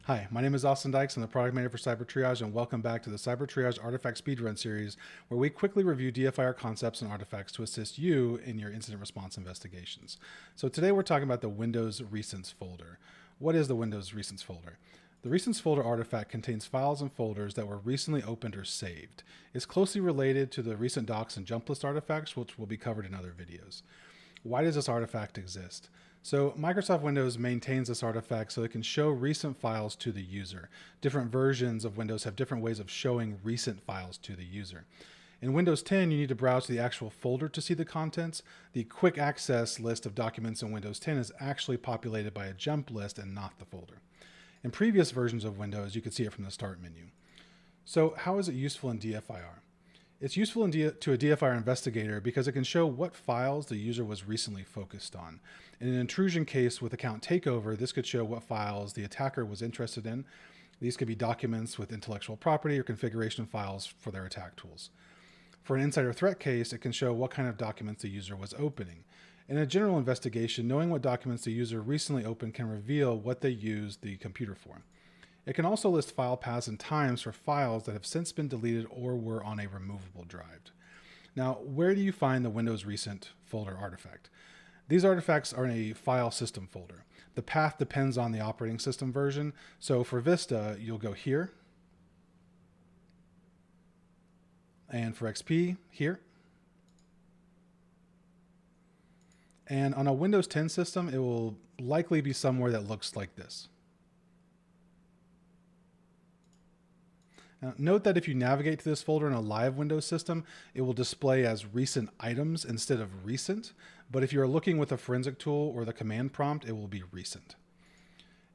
Hi, my name is Austin Dykes. I'm the product manager for Cyber Triage, and welcome back to the Cyber Triage Artifact Speedrun series, where we quickly review DFIR concepts and artifacts to assist you in your incident response investigations. So today we're talking about the Windows Recents folder. What is the Windows Recents folder? The Recents folder artifact contains files and folders that were recently opened or saved. It's closely related to the RecentDocs and JumpList artifacts, which will be covered in other videos. Why does this artifact exist? So Microsoft Windows maintains this artifact so it can show recent files to the user. Different versions of Windows have different ways of showing recent files to the user. In Windows 10, you need to browse to the actual folder to see the contents. The quick access list of documents in Windows 10 is actually populated by a jump list and not the folder. In previous versions of Windows, you can see it from the Start menu. So how is it useful in DFIR? It's useful to a DFIR investigator because it can show what files the user was recently focused on. In an intrusion case with account takeover, this could show what files the attacker was interested in. These could be documents with intellectual property or configuration files for their attack tools. For an insider threat case, it can show what kind of documents the user was opening. In a general investigation, knowing what documents the user recently opened can reveal what they used the computer for. It can also list file paths and times for files that have since been deleted or were on a removable drive. Now, where do you find the Windows Recent folder artifact? These artifacts are in a file system folder. The path depends on the operating system version. So for Vista, you'll go here. And for XP, here. And on a Windows 10 system, it will likely be somewhere that looks like this. Now, note that if you navigate to this folder in a live Windows system, it will display as recent items instead of recent. But if you're looking with a forensic tool or the command prompt, it will be recent.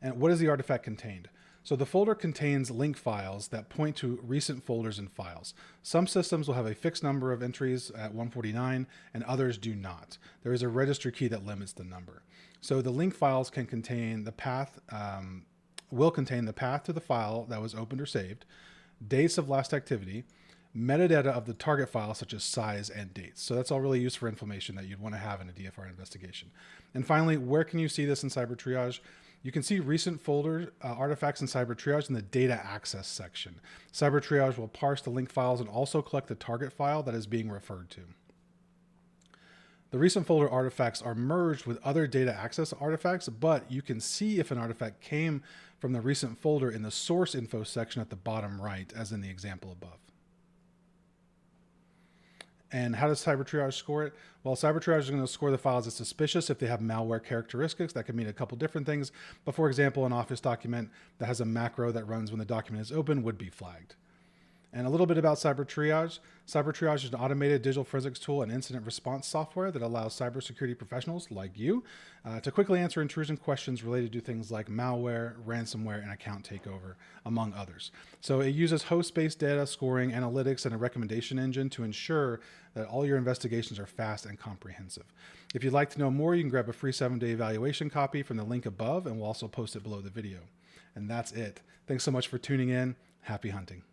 And what does the artifact contain? So the folder contains link files that point to recent folders and files. Some systems will have a fixed number of entries at 149 and others do not. There is a registry key that limits the number. So the link files can contain the path, will contain the path to the file that was opened or saved, dates of last activity, metadata of the target file such as size and dates. So that's all really useful information that you'd want to have in a DFIR investigation. And finally, where can you see this in Cyber Triage? You can see recent folder artifacts in Cyber Triage in the data access section. Cyber Triage will parse the link files and also collect the target file that is being referred to. The recent folder artifacts are merged with other data access artifacts, but you can see if an artifact came from the recent folder in the source info section at the bottom right, as in the example above. And how does Cyber Triage score it? Well, Cyber Triage is going to score the files as suspicious if they have malware characteristics. That could mean a couple different things. But for example, an Office document that has a macro that runs when the document is open would be flagged. And a little bit about Cyber Triage. Cyber Triage is an automated digital forensics tool and incident response software that allows cybersecurity professionals like you to quickly answer intrusion questions related to things like malware, ransomware, and account takeover, among others. So it uses host-based data scoring, analytics, and a recommendation engine to ensure that all your investigations are fast and comprehensive. If you'd like to know more, you can grab a free 7-day evaluation copy from the link above, and we'll also post it below the video. And that's it. Thanks so much for tuning in. Happy hunting.